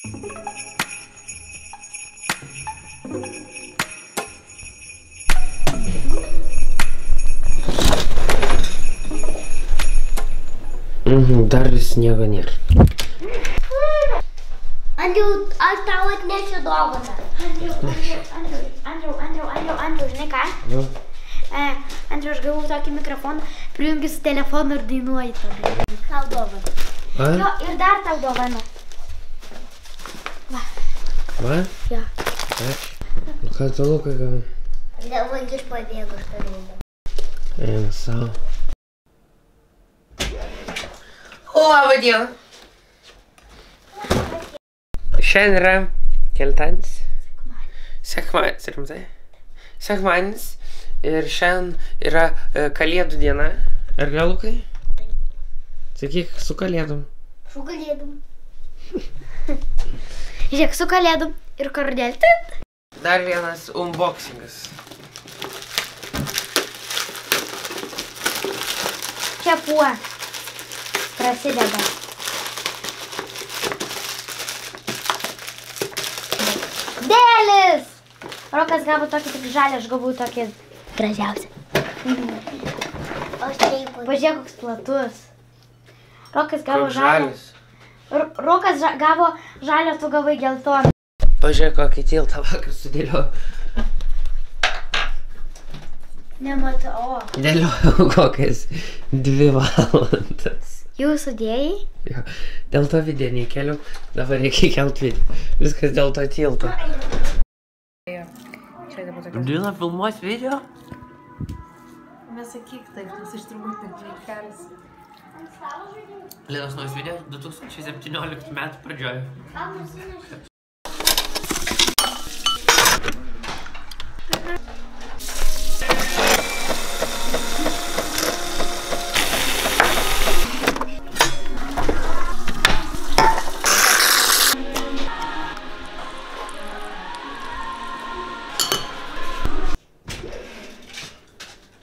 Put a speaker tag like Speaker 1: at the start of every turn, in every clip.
Speaker 1: Dar sniego nėra.
Speaker 2: Andriau, aš tau atnešiu dovaną. Andriau, žinai ką?
Speaker 1: Nu.
Speaker 2: Andriau, aš gavau tokį mikrofoną, prijungi su telefonu ir dainuoji tada. Tau dovaną. Jo, ir dar tau dovaną. Va.
Speaker 1: Va?
Speaker 2: Jo.
Speaker 1: Ačiū. Nu ką tu Lukai gavai?
Speaker 2: Vagis pabėgo iš tarybą.
Speaker 1: Eina savo. Labą dieną. Šiandien yra keltadienis. Sekmadienis, rimtai? Sekmadienis. Ir šiandien yra kalėdų diena. Ar ne, Lukai? Sakyk, su kalėdom.
Speaker 2: Su kalėdom. Žiūrėk, su kalėdom ir kardelė.
Speaker 1: Dar vienas unboxingas.
Speaker 2: Kepuo. Prasideda. Dėlis! Rokas gavo tokį tik žalį, aš gavau tokį gražiausią. Pažiūrėk, koks platus. Rokas gavo žalį. Rokas gavo žalio, tu gavai geltoną.
Speaker 1: Pažiūrėk, kokį tiltą vakar sudėliau.
Speaker 2: Nematau.
Speaker 1: Dėliau kokias 2 valandas.
Speaker 2: Jau sudėjai?
Speaker 1: Jo, dėl to video nekeliu, dabar reikia kelt video. Viskas dėl to tilto. Dina, filmuos video?
Speaker 3: Nesakyk taip, nes iš turbūt taip reikalis.
Speaker 1: Linas naujas video 2017 metų pradžioje.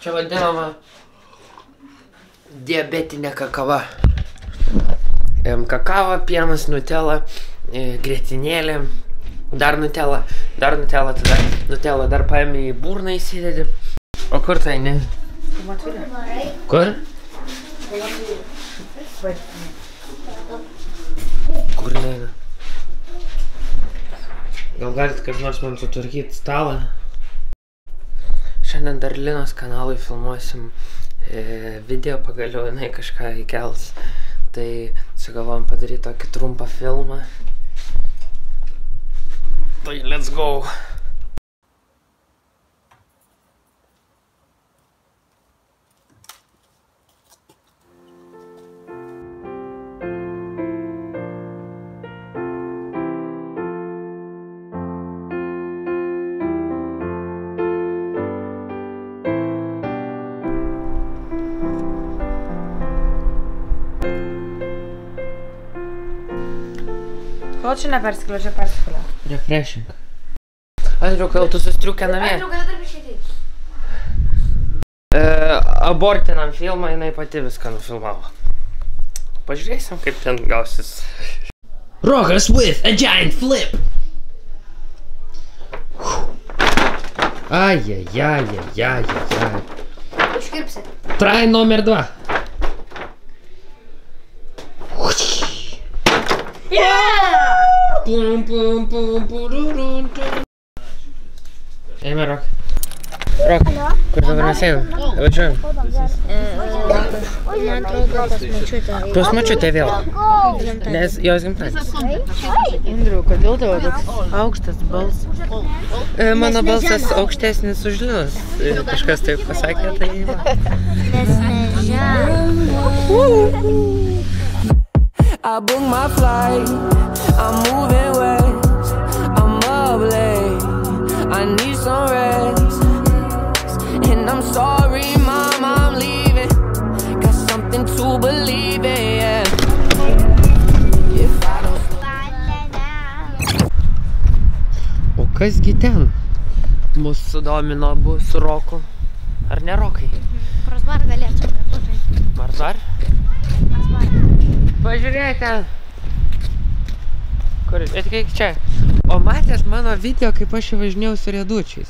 Speaker 1: Čia vadinama diabetinė kakava. Kakava, pienas, nutela, grietinėlė, dar nutela, tada nutela dar paėmė į burną įsidedi. O kur tai, ne? Kur? Kur neina? Gal galit kaip nors man sutvarkyti stalą? Šiandien dar Linos kanalui filmuosim video, pagaliau jinai kažką įkels. Tai sugalvojom padaryti tokį trumpą filmą. Tai let's go!
Speaker 3: Kol čia nepersikliu, čia persikliu.
Speaker 1: Refreshing. Andriu, kol tu sustriukę namie.
Speaker 2: Andriu, gali dar biškį.
Speaker 1: Abortinam filmą, jinai pati viską nufilmavo. Pažiūrėsim, kaip ten gausis. Rokas with a giant flip! Ai.
Speaker 2: Iškirpsi.
Speaker 1: Try номер 2. Eime, Rok. Rok, kur dabar mes einam? Važiuojam.
Speaker 2: Man atrodo, pas močiutę.
Speaker 1: Pas močiutę vėl. Nes jos gimtadienis.
Speaker 3: Andriu, kodėl tavo toks aukštas balsas?
Speaker 1: Mano balsas aukštesnis už Linos. Kažkas taip pasakė, tai va.
Speaker 2: Nes nežinau.
Speaker 4: I booked my flight, I'm moving west, I'm up late, I need some rest, and I'm sorry mom, I'm leaving, got something to believe in, yeah. If I don't...
Speaker 1: O kasgi ten? Mus sudomino abu su Roku. Ar ne, Rokai?
Speaker 2: Crossbar galėčiau pažaisti.
Speaker 1: Marzar?
Speaker 2: Crossbar.
Speaker 1: Pažiūrėk ten. Kur Kur? Ateik čia. O matėt mano video, kaip aš važinėjau su riedučiais?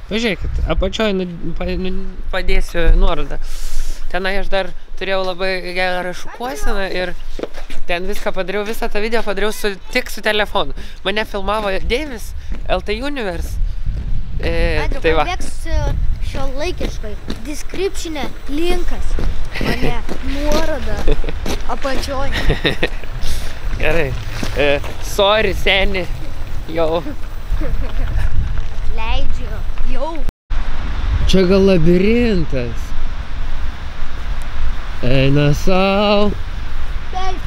Speaker 1: Pažiūrėkit, apačioj padėsiu nuorodą. Tenai aš dar turėjau labai gerą šukuoseną ir ten viską padariau, visą tą video padariau tik su telefonu. Mane filmavo Deivis, LT Universe. Tai va.
Speaker 2: Šiuolaikiškai. Description'e linkas. O ne, nuoroda. Apačioj.
Speaker 1: Gerai. Sorry, seni. Jau.
Speaker 2: Leidžiu. Jau.
Speaker 1: Čia gal labirintas. Eina sau.
Speaker 2: Taip.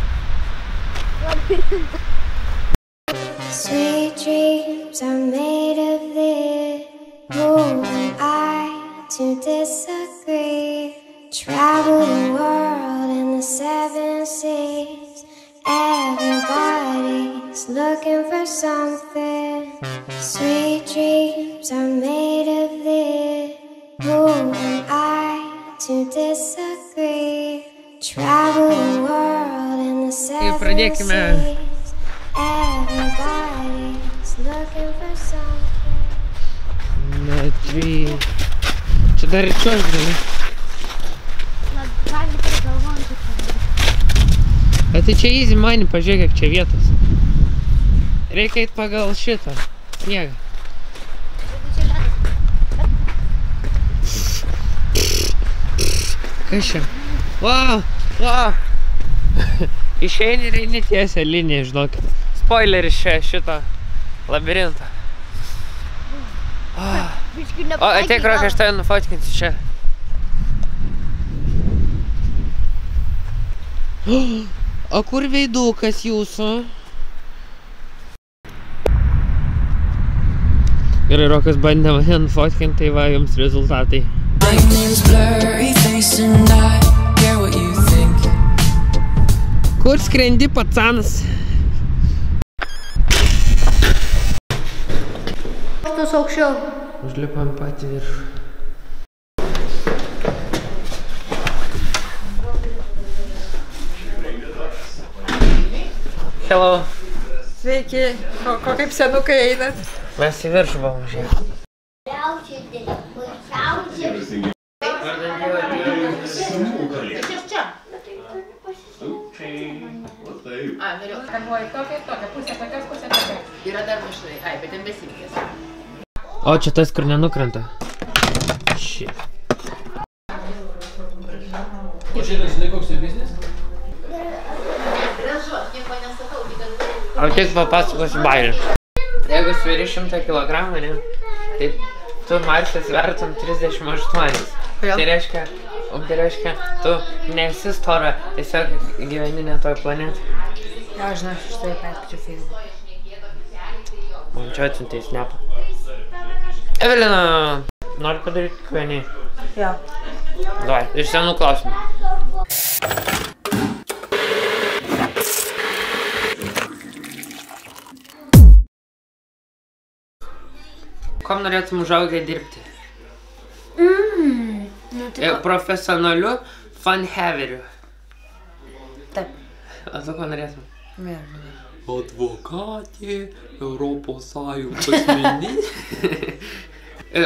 Speaker 2: Labirintas.
Speaker 5: Sweet dreams are made of this. Who am I to disagree? Travel the world in the 7 seas. Everybody's looking for something. Sweet dreams are made of this. Who am I to disagree? Travel the world in the 7 seas. Everybody's looking for something.
Speaker 1: Na, 3. Čia dar ir čiuožt gali.
Speaker 2: Gali prigalvoti.
Speaker 1: A tai čia easy money, pažiūrėk, kiek čia vietos. Reikia eit pagal šitą sniegą. Kas čia? Wow! Wow! Išeini ir eini tiesią liniją, žinokit. Spoileris šitą labirintą. O, ateik, Rokai, aš tave nufotkinsiu čia. O kur veidukas jūsų? Gerai, Rokas bandė mane nufotkinti, tai va jums rezultatai. Kur skrendi, pacanas?
Speaker 2: Štus aukščiau.
Speaker 1: Užlipam patį viršų. Hello.
Speaker 3: Sveiki, ko kaip senukai einat?
Speaker 1: Mes į viršų buvom žiūrėti.
Speaker 3: Galvoju, tokia, pusė tokios, pusė tokia. Yra dar mašinai, bet ten besimkės.
Speaker 1: O, čia tas, kur nenukrenta. Šit.
Speaker 6: O šitas, žinai, koks tai biznis?
Speaker 1: O tik papasakosiu bairį. Jeigu sveri 100 kilogramų, ne, tai tu maršas vertum 38. Tai reiškia, tu nesi stora, tiesiog gyveni ne toj planetai.
Speaker 3: Ja, žinau, štai perskaičiu Facebook'e.
Speaker 1: Man čia atsiuntė snapą. Evelina, nori padaryti Q&A?
Speaker 3: Jo.
Speaker 1: Davai, iš senų klausimų. Kom norėtum užaugę dirbti? Profesionaliu funhaveriu.
Speaker 3: Taip.
Speaker 1: O tu ko norėtum?
Speaker 3: Nežinau.
Speaker 1: Advokatė, Europos Sąjungos ministrė.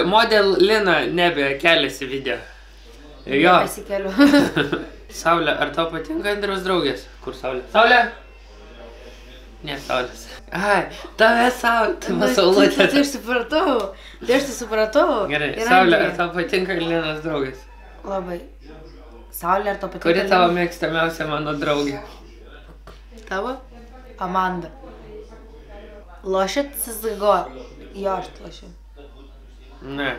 Speaker 1: Model Lina nebe keliasi video. Jo.
Speaker 3: Pasikeliu.
Speaker 1: Saulė, ar tau patinka Andriaus draugės? Kur Saulė? Saulė? Ne, Saulės. Ai, tave Saulė. Tai Saulutė.
Speaker 3: Tai aš supratau.
Speaker 1: Gerai, Saulė, ar tau patinka Linos draugės?
Speaker 3: Labai. Saulė, ar tau patinka?
Speaker 1: Kuri tavo mėgstamiausia mano draugė?
Speaker 3: Tavo? Amanda. Lošit CSGO? Jo, aš lošiu.
Speaker 1: Ne.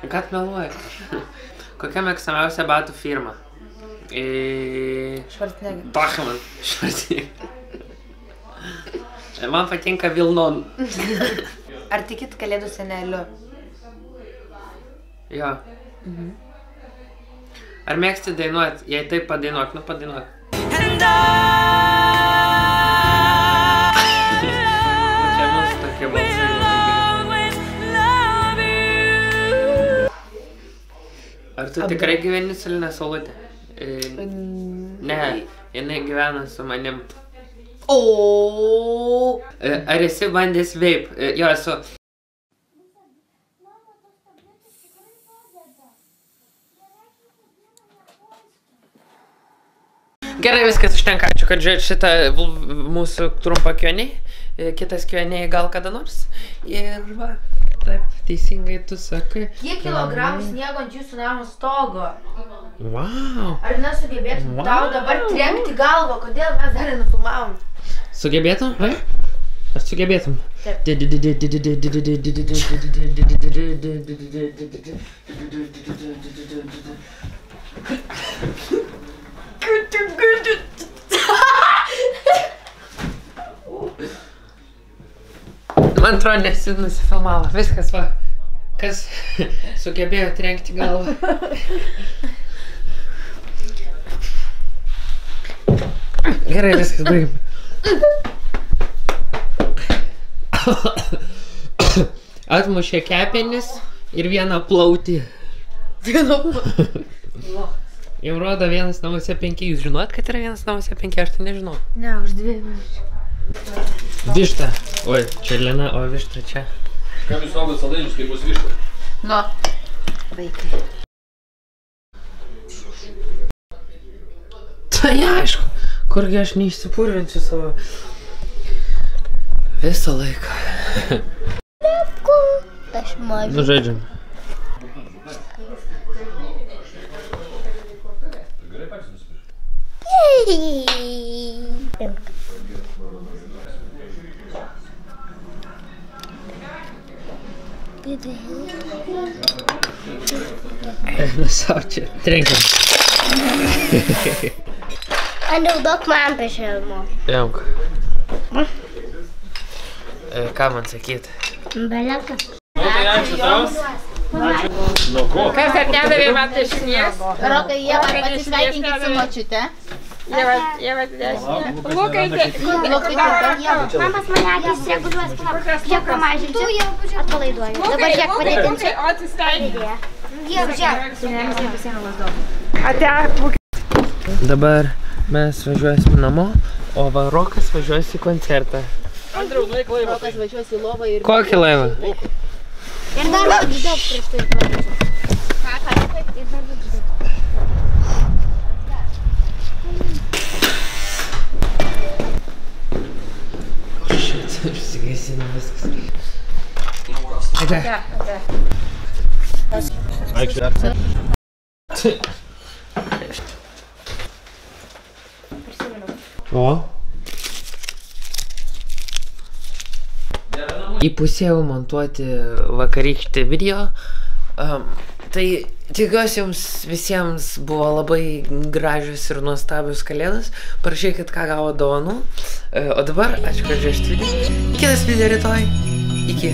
Speaker 1: Ką tu meluoji? Kokia mėgstamiausia batų firma?
Speaker 3: Schwarzenegger.
Speaker 1: Bachman. Schwarzenegger. Man patinka Vilnon.
Speaker 3: Ar tikit kalėdų seneliu?
Speaker 1: Jo. Ar mėgsti dainuot? Jei taip padainuok, nu padainuok. Čia mūsų tokie balsai. Ar tu tikrai gyveni su Lina Saulutė? Ne, jinai gyvena su manim.
Speaker 3: O.
Speaker 1: Ar esi bandęs vape? Jo, esu. Gerai, viskas užtenka. Ačiū, kad žiūrėt šitą mūsų trumpą Q&A. Kitas Q&A gal kada nors. Ir va, taip, teisingai tu sakai.
Speaker 3: Kiek kilogramų sniego ant jūsų namo stogo?
Speaker 1: Wow.
Speaker 3: Ar nesugebėtum tau dabar trenkti galvą? Kodėl mes dar nenufilmavom?
Speaker 1: Sugebėtum? Ar sugebėtum?
Speaker 3: Taip.
Speaker 1: Man atrodo, nesi nusifilmavo. Viskas va. Kas sugebėjo trenkti galvą. Gerai, viskas baigim. Atmušė kepenis ir vieną plautį. Jau rodo 1 namuose 5. Jūs žinot, kad yra 1 namuose 5? Aš tai nežinau.
Speaker 3: Ne, už 2 minučių.
Speaker 1: Višta. Oi, čia Lina, o višta čia.
Speaker 6: Kam jūs valgot saldainius, kai bus višta?
Speaker 3: Nu. Vaikai.
Speaker 1: Tai aišku. Kurgi aš neišsipurvinsiu savo visą laiką.
Speaker 2: Aš mažu.
Speaker 1: Nu, žaidžiam.
Speaker 6: Gerai patys nusipirkti.
Speaker 1: Nu, savo čia. Trenkiam.
Speaker 2: Naudok man pešelmo.
Speaker 1: Jamk. Ką man sakyti?
Speaker 2: Beleka.
Speaker 6: Nu, tai ačiū tau. Nuo ko?
Speaker 1: Kas atnedavė man dešinės?
Speaker 3: Rokai, jie man pasisveikinkit su močiute.
Speaker 1: Jie dešinė. Lukai,
Speaker 2: Mamas mane akis reguliuos, žiūrėk pamažinsiu, atpalaiduoju. Dabar žiūrėk padėdinsiu.
Speaker 1: O atsisveikinti.
Speaker 2: Žiūrėk.
Speaker 1: Dabar mes važiuosime namo, o va Rokas važiuos į koncertą.
Speaker 6: Andriau, nueik laivą.
Speaker 3: Rokas važiuos į lovą ir...
Speaker 1: Kokį laivą?
Speaker 2: Ir dar daug prieš tai pavažiuosiu. Ir dar daug.
Speaker 1: Šit, užsigaisinu viskas. Ate.
Speaker 6: Aikštė.
Speaker 1: O? Įpusėjau montuoti vakarykštį video. Tai tikiuosi jums visiems buvo labai gražios ir nuostabios kalėdos. Parašykit, ką gavo dovanų. O dabar, ačiū, kad žiūrėjote video. Kitas video rytoj. Iki.